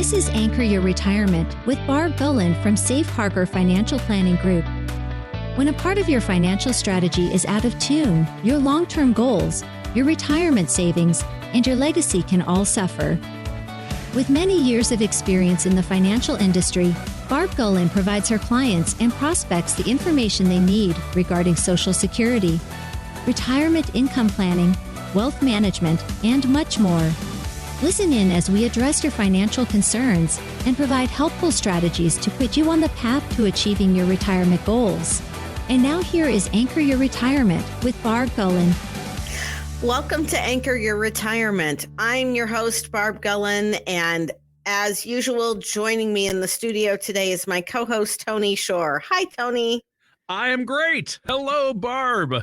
This is Anchor Your Retirement with Barb Gulin from Safe Harbor Financial Planning Group. When a part of your financial strategy is out of tune, your long-term goals, your retirement savings, and your legacy can all suffer. With many years of experience in the financial industry, Barb Gulin provides her clients and prospects the information they need regarding Social Security, retirement income planning, wealth management, and much more. Listen in as we address your financial concerns and provide helpful strategies to put you on the path to achieving your retirement goals. And now here is Anchor Your Retirement with Barb Gulin. Welcome to Anchor Your Retirement. I'm your host, Barb Gulin, and as usual, joining me in the studio today is my co-host, Tony Shore. Hi, Tony. I am great. Hello, Barb.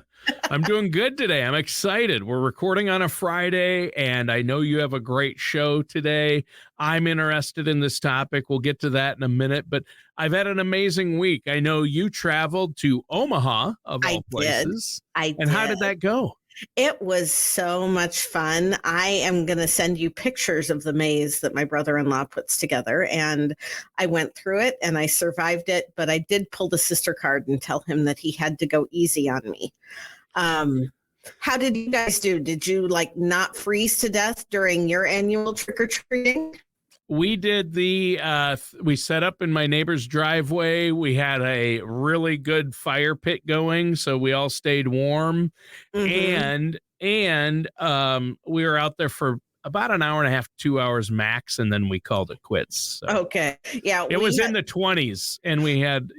I'm doing good today. I'm excited. We're recording on a Friday, and I know you have a great show today. I'm interested in this topic. We'll get to that in a minute, but I've had an amazing week. I know you traveled to Omaha, of all places. I did. And how did that go? It was so much fun. I am going to send you pictures of the maze that my brother-in-law puts together. And I went through it and I survived it, but I did pull the sister card and tell him that he had to go easy on me. How did you guys do? Did you not freeze to death during your annual trick-or-treating? We did we set up in my neighbor's driveway. We had a really good fire pit going, so we all stayed warm. Mm-hmm. And we were out there for about an hour and a half, 2 hours max, and then we called it quits. So okay. Yeah. It was in the 20s, and we had,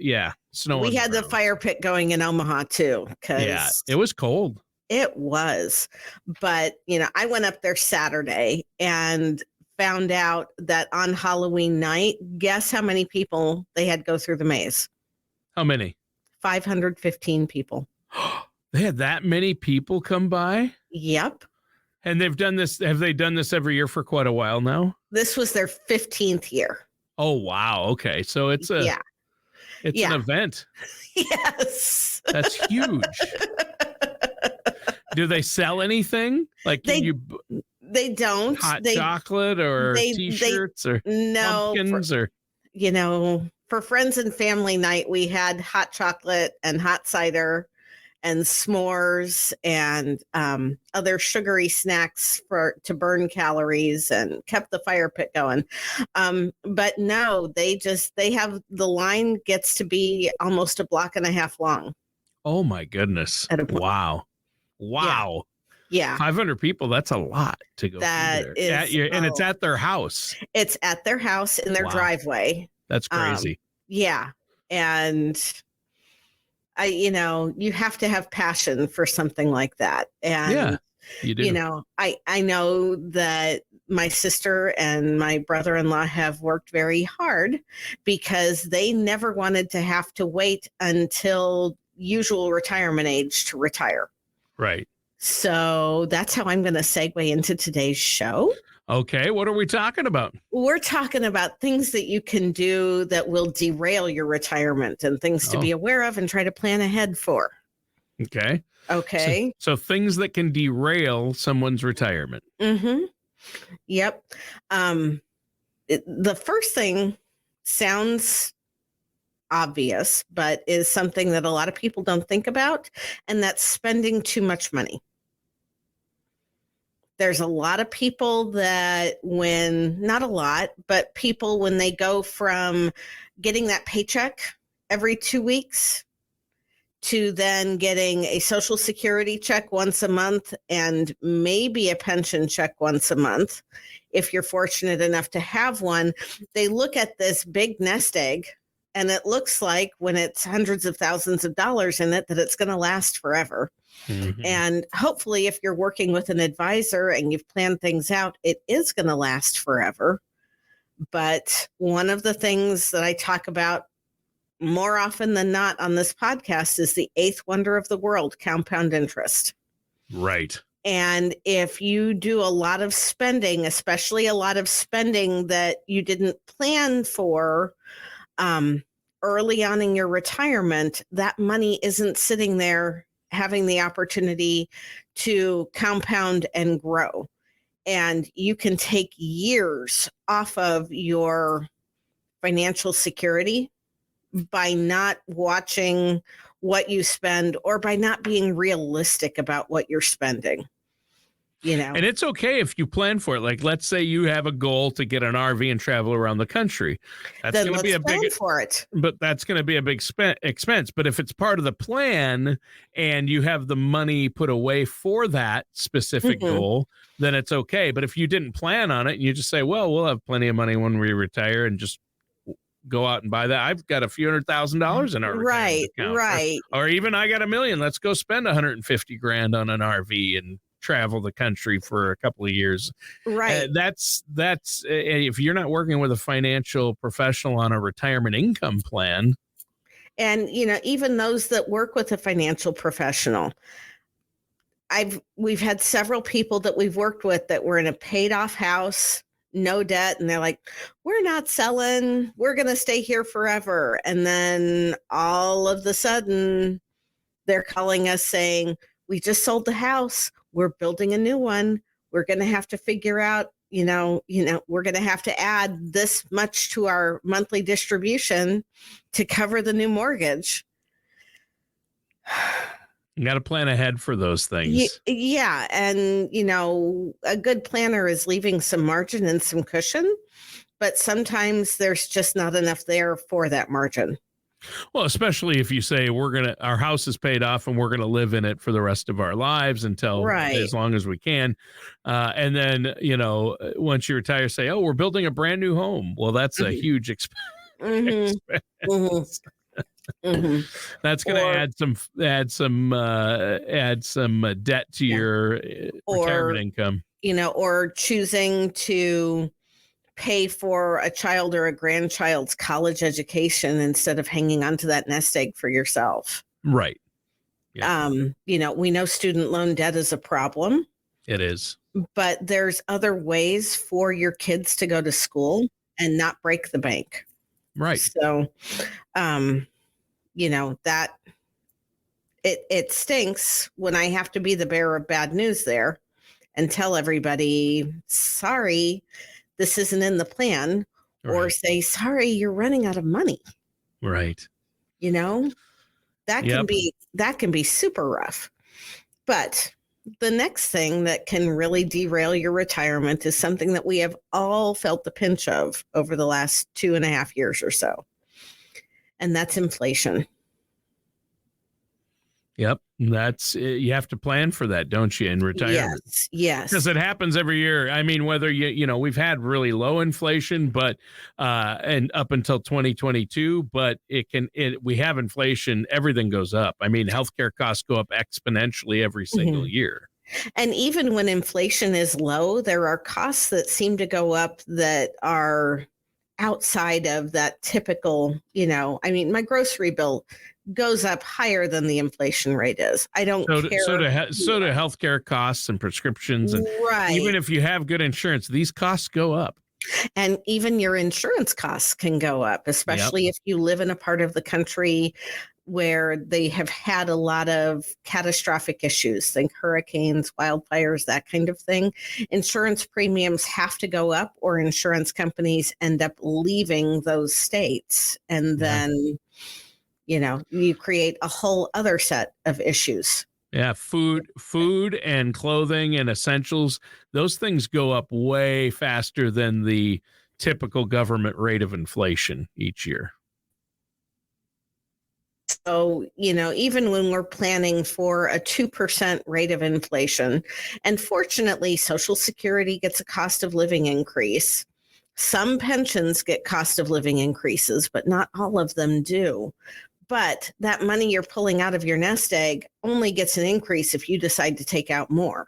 snow. We had the fire pit going in Omaha, too. Yeah, it was cold. It was. But, I went up there Saturday and found out that on Halloween night, guess how many people they had go through the maze? How many? 515 people. They had that many people come by? Yep. And have they done this every year for quite a while now? This was their 15th year. Oh, wow. Okay. So it's an event. Yes. That's huge. Do they sell anything? They don't. Hot chocolate or T-shirts or pumpkins for friends and family night, we had hot chocolate and hot cider and s'mores and other sugary snacks to burn calories and kept the fire pit going. But no, they have the line gets to be almost a block and a half long. Oh my goodness. Wow. Wow. Yeah. 500 people. That's a lot to go through there. And it's at their house. It's at their house in their driveway. That's crazy. Yeah. And you have to have passion for something like that. And you do. I know that my sister and my brother-in-law have worked very hard because they never wanted to have to wait until usual retirement age to retire. Right. So that's how I'm going to segue into today's show. Okay. What are we talking about? We're talking about things that you can do that will derail your retirement and things to be aware of and try to plan ahead for. Okay. Okay. So things that can derail someone's retirement. Mm-hmm. Yep. The first thing sounds obvious, but is something that a lot of people don't think about, and that's spending too much money. There's a lot of people that not a lot, but people when they go from getting that paycheck every 2 weeks to then getting a Social Security check once a month and maybe a pension check once a month, if you're fortunate enough to have one, they look at this big nest egg and it looks like when it's hundreds of thousands of dollars in it, that it's going to last forever. Mm-hmm. And hopefully if you're working with an advisor and you've planned things out, it is going to last forever. But one of the things that I talk about more often than not on this podcast is the eighth wonder of the world, compound interest. Right. And if you do a lot of spending, especially a lot of spending that you didn't plan for early on in your retirement, that money isn't sitting there having the opportunity to compound and grow. And you can take years off of your financial security by not watching what you spend or by not being realistic about what you're spending. And it's okay if you plan for it. Like, let's say you have a goal to get an RV and travel around the country. That's going to be a big for it. But that's going to be a big expense. But if it's part of the plan and you have the money put away for that specific goal, then it's okay. But if you didn't plan on it and you just say, well, we'll have plenty of money when we retire and just go out and buy that. I've got a few $100,000 in our retirement account. Right. Or even I got $1 million. Let's go spend $150,000 on an RV and travel the country for a couple of years. Right. That's if you're not working with a financial professional on a retirement income plan. And, even those that work with a financial professional, we've had several people that we've worked with that were in a paid off house, no debt. And they're like, we're not selling. We're going to stay here forever. And then all of the sudden they're calling us saying, we just sold the house. We're building a new one. We're going to have to figure out, we're going to have to add this much to our monthly distribution to cover the new mortgage. You got to plan ahead for those things. Yeah. And, a good planner is leaving some margin and some cushion, but sometimes there's just not enough there for that margin. Well, especially if you say our house is paid off and we're going to live in it for the rest of our lives until as long as we can. And then, once you retire, say, oh, we're building a brand new home. Well, that's a huge expense. That's going to add some debt to your retirement income. Or choosing to pay for a child or a grandchild's college education instead of hanging onto that nest egg for yourself. Right. Yeah. We know student loan debt is a problem. It is. But there's other ways for your kids to go to school and not break the bank. Right. So, that it stinks when I have to be the bearer of bad news there and tell everybody, sorry, this isn't in the plan, or say, sorry, you're running out of money. Right. That can be super rough. But the next thing that can really derail your retirement is something that we have all felt the pinch of over the last 2.5 years or so. And that's inflation. Yep. That's you have to plan for that, don't you, in retirement? Yes. Because it happens every year. I mean, whether we've had really low inflation, but and up until 2022, but we have inflation, everything goes up. I mean, healthcare costs go up exponentially every single year. And even when inflation is low, there are costs that seem to go up that are outside of that typical, my grocery bill goes up higher than the inflation rate is. I don't care. So do healthcare costs and prescriptions. And even if you have good insurance, these costs go up. And even your insurance costs can go up, especially if you live in a part of the country where they have had a lot of catastrophic issues, think hurricanes, wildfires, that kind of thing. Insurance premiums have to go up, or insurance companies end up leaving those states. And then, you create a whole other set of issues. Yeah, food and clothing and essentials, those things go up way faster than the typical government rate of inflation each year. So, even when we're planning for a 2% rate of inflation, and fortunately, Social Security gets a cost of living increase. Some pensions get cost of living increases, but not all of them do. But that money you're pulling out of your nest egg only gets an increase if you decide to take out more.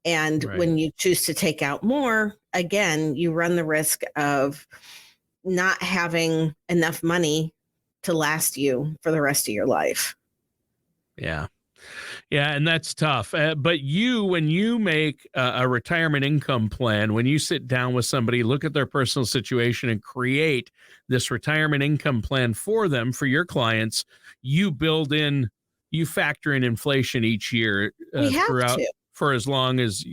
And when you choose to take out more, again, you run the risk of not having enough money to last you for the rest of your life. Yeah. Yeah. And that's tough. But when you make a retirement income plan, when you sit down with somebody, look at their personal situation and create this retirement income plan for them, for your clients, you factor in inflation each year throughout for as long as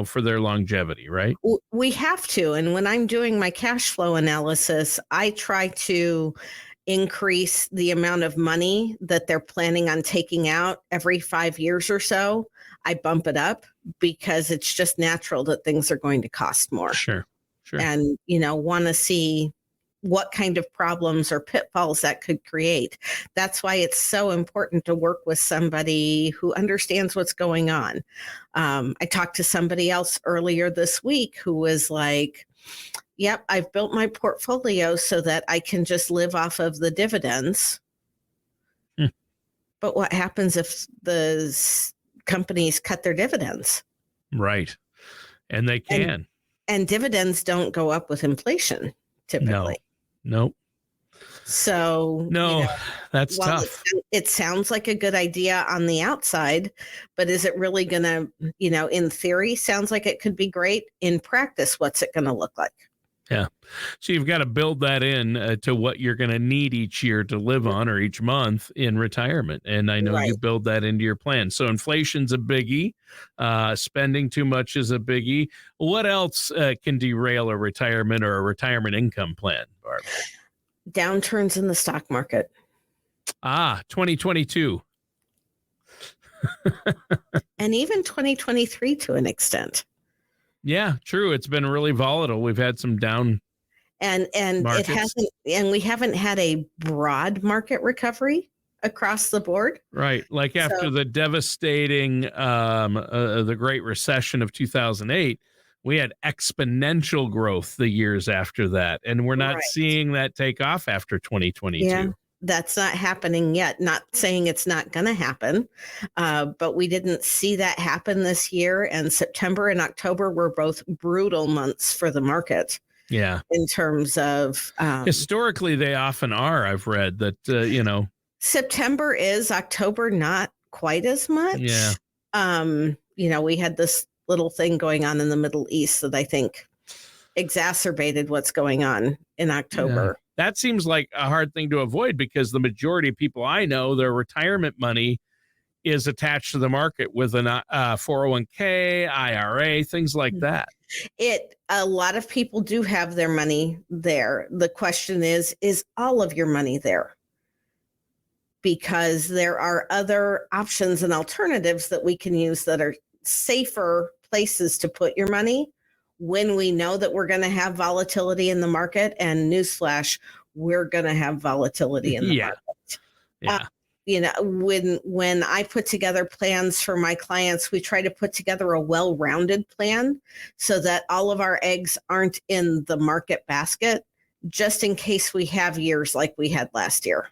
for their longevity, right? We have to. And when I'm doing my cash flow analysis, I try to increase the amount of money that they're planning on taking out every 5 years or so. I bump it up because it's just natural that things are going to cost more. Sure. And, want to see what kind of problems or pitfalls that could create. That's why it's so important to work with somebody who understands what's going on. I talked to somebody else earlier this week who was like, yep, I've built my portfolio so that I can just live off of the dividends. But what happens if the companies cut their dividends? Right. And they can. And dividends don't go up with inflation typically. No. So, that's tough. It sounds like a good idea on the outside, but is it really going to, in theory, sounds like it could be great. In practice, what's it going to look like? Yeah. So you've got to build that in to what you're going to need each year to live on or each month in retirement. And I know you build that into your plan. So inflation's a biggie. Spending too much is a biggie. What else can derail a retirement or a retirement income plan, Barb? Downturns in the stock market. 2022. And even 2023 to an extent. Yeah, true. It's been really volatile. We've had some down and markets. It hasn't, and we haven't had a broad market recovery across the board. Right. Like after the devastating the Great Recession of 2008, we had exponential growth the years after that. And we're not seeing that take off after 2022. Yeah. That's not happening yet. Not saying it's not going to happen, but we didn't see that happen this year. And September and October were both brutal months for the market. Yeah. In terms of historically, they often are. I've read that, September is, October not quite as much. Yeah. We had this little thing going on in the Middle East that I think exacerbated what's going on in October. Yeah. That seems like a hard thing to avoid because the majority of people I know, their retirement money is attached to the market with an 401k, IRA, things like that. A lot of people do have their money there. The question is all of your money there? Because there are other options and alternatives that we can use that are safer places to put your money when we know that we're going to have volatility in the market. And newsflash, we're going to have volatility in the market. Yeah. When I put together plans for my clients, we try to put together a well-rounded plan so that all of our eggs aren't in the market basket, just in case we have years like we had last year.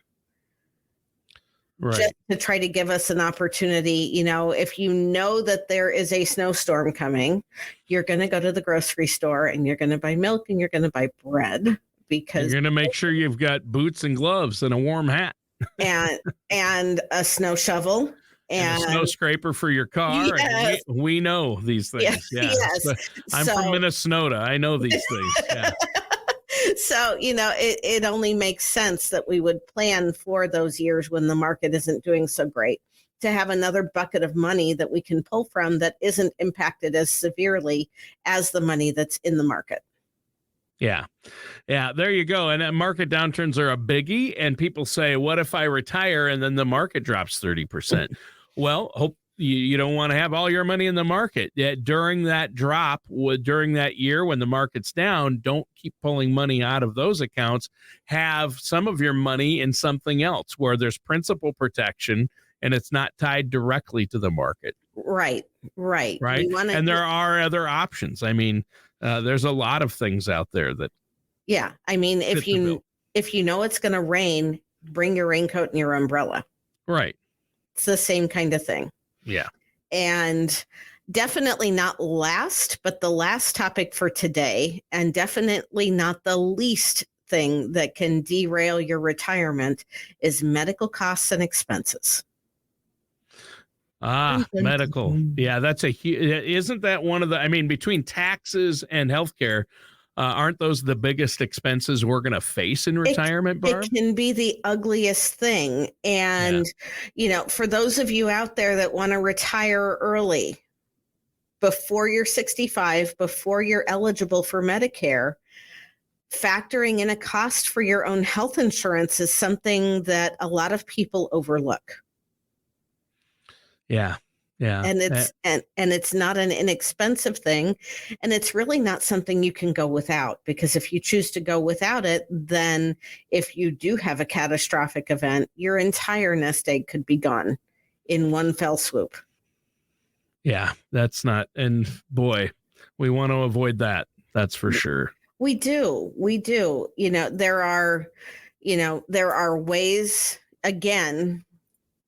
Right. Just to try to give us an opportunity, if you know that there is a snowstorm coming, you're going to go to the grocery store and you're going to buy milk and you're going to buy bread because you're going to make sure you've got boots and gloves and a warm hat and a snow shovel and a snow scraper for your car. Yes. And we know these things. Yes. I'm from Minnesota. I know these things. Yeah. So, it only makes sense that we would plan for those years when the market isn't doing so great to have another bucket of money that we can pull from that isn't impacted as severely as the money that's in the market. Yeah. Yeah. There you go. And market downturns are a biggie. And people say, what if I retire and then the market drops 30%? Well, hope you don't want to have all your money in the market. During that drop, during that year when the market's down, don't keep pulling money out of those accounts. Have some of your money in something else where there's principal protection and it's not tied directly to the market. Right. And there are other options. I mean, there's a lot of things out there that. Yeah. I mean, if you know it's going to rain, bring your raincoat and your umbrella. Right. It's the same kind of thing. Yeah. And definitely not last, but the last topic for today, and definitely not the least thing that can derail your retirement, is medical costs and expenses. Medical. Yeah, that's isn't that one of the, between taxes and healthcare, aren't those the biggest expenses we're going to face in retirement, Barb? It can be the ugliest thing. And, for those of you out there that want to retire early, before you're 65, before you're eligible for Medicare, factoring in a cost for your own health insurance is something that a lot of people overlook. Yeah. Yeah. And it's not an inexpensive thing, and it's really not something you can go without, because if you choose to go without it, then if you do have a catastrophic event, your entire nest egg could be gone in one fell swoop. Yeah, that's not, and boy, we want to avoid that. That's for sure. We do. There are ways, again,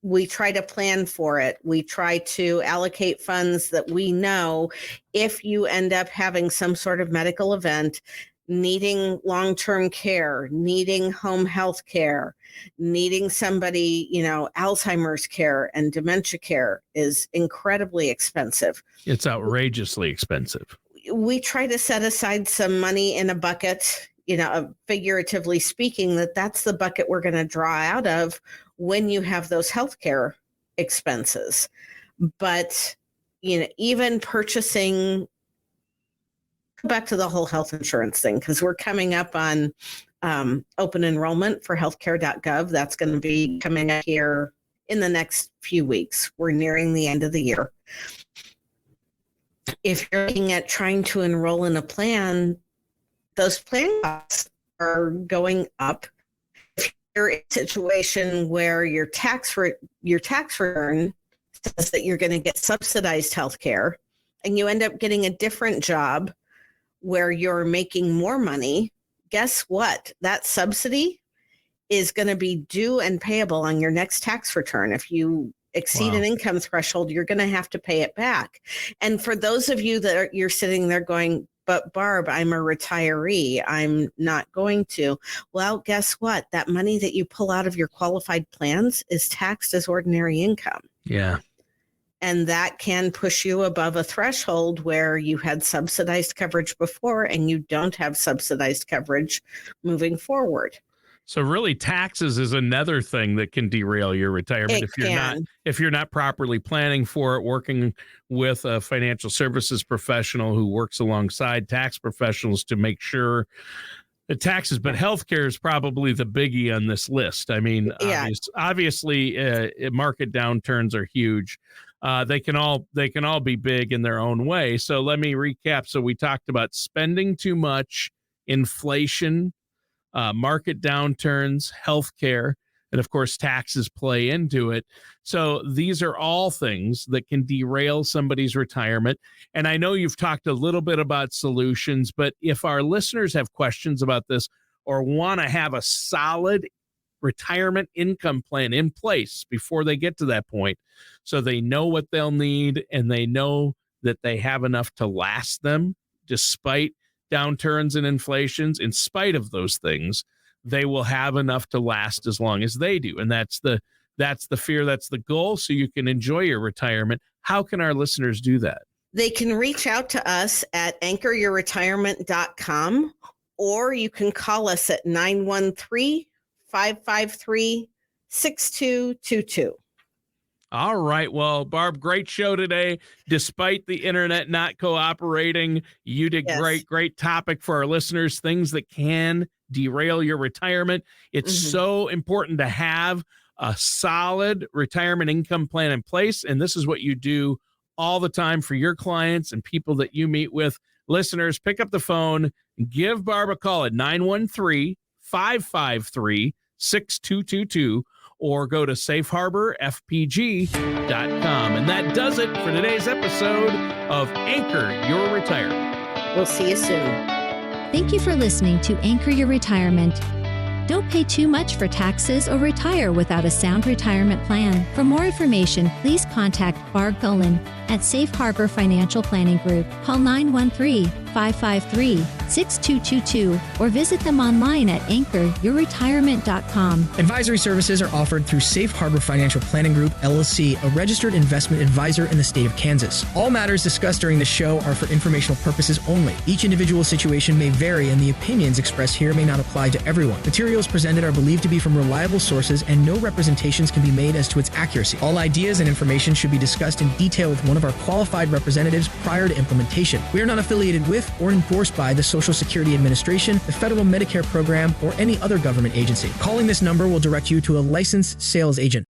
we try to plan for it. We try to allocate funds that we know if you end up having some sort of medical event, needing long-term care, needing home health care, needing somebody, Alzheimer's care and dementia care is incredibly expensive. It's outrageously expensive. We try to set aside some money in a bucket, figuratively speaking, that's the bucket we're going to draw out of when you have those healthcare expenses. But, even purchasing, back to the whole health insurance thing, because we're coming up on open enrollment for healthcare.gov. That's going to be coming up here in the next few weeks. We're nearing the end of the year. If you're looking at trying to enroll in a plan, those plan costs are going up. If you're in a situation where your tax return says that you're going to get subsidized health care, and you end up getting a different job where you're making more money, guess what? That subsidy is going to be due and payable on your next tax return. If you exceed an income threshold, you're going to have to pay it back. And for those of you you're sitting there going, but Barb, I'm a retiree, I'm not going to. Well, guess what? That money that you pull out of your qualified plans is taxed as ordinary income. Yeah. And that can push you above a threshold where you had subsidized coverage before and you don't have subsidized coverage moving forward. So really, taxes is another thing that can derail your retirement if you're not properly planning for it, working with a financial services professional who works alongside tax professionals to make sure the taxes. But healthcare is probably the biggie on this list. I mean, obviously, market downturns are huge. They can all be big in their own way. So let me recap. So we talked about spending too much, inflation, market downturns, healthcare, and of course, taxes play into it. So these are all things that can derail somebody's retirement. And I know you've talked a little bit about solutions, but if our listeners have questions about this or want to have a solid retirement income plan in place before they get to that point, so they know what they'll need and they know that they have enough to last them despite downturns and inflations, in spite of those things, they will have enough to last as long as they do. And that's the fear, that's the goal, so you can enjoy your retirement. How can our listeners do that? They can reach out to us at anchoryourretirement.com, or you can call us at 913-553-6222. All right. Well, Barb, great show today. Despite the internet not cooperating, you did great topic for our listeners, things that can derail your retirement. It's so important to have a solid retirement income plan in place. And this is what you do all the time for your clients and people that you meet with. Listeners, pick up the phone, give Barb a call at 913-553-6222. Or go to safeharborfpg.com. And that does it for today's episode of Anchor Your Retirement. We'll see you soon. Thank you for listening to Anchor Your Retirement. Don't pay too much for taxes or retire without a sound retirement plan. For more information, please contact Barb Gulin at Safe Harbor Financial Planning Group. Call 913-553-6222. 888-6222 or visit them online at anchoryourretirement.com. Advisory services are offered through Safe Harbor Financial Planning Group, LLC, a registered investment advisor in the state of Kansas. All matters discussed during the show are for informational purposes only. Each individual situation may vary, and the opinions expressed here may not apply to everyone. Materials presented are believed to be from reliable sources, and no representations can be made as to its accuracy. All ideas and information should be discussed in detail with one of our qualified representatives prior to implementation. We are not affiliated with or endorsed by the Social Security Administration, the Federal Medicare Program, or any other government agency. Calling this number will direct you to a licensed sales agent.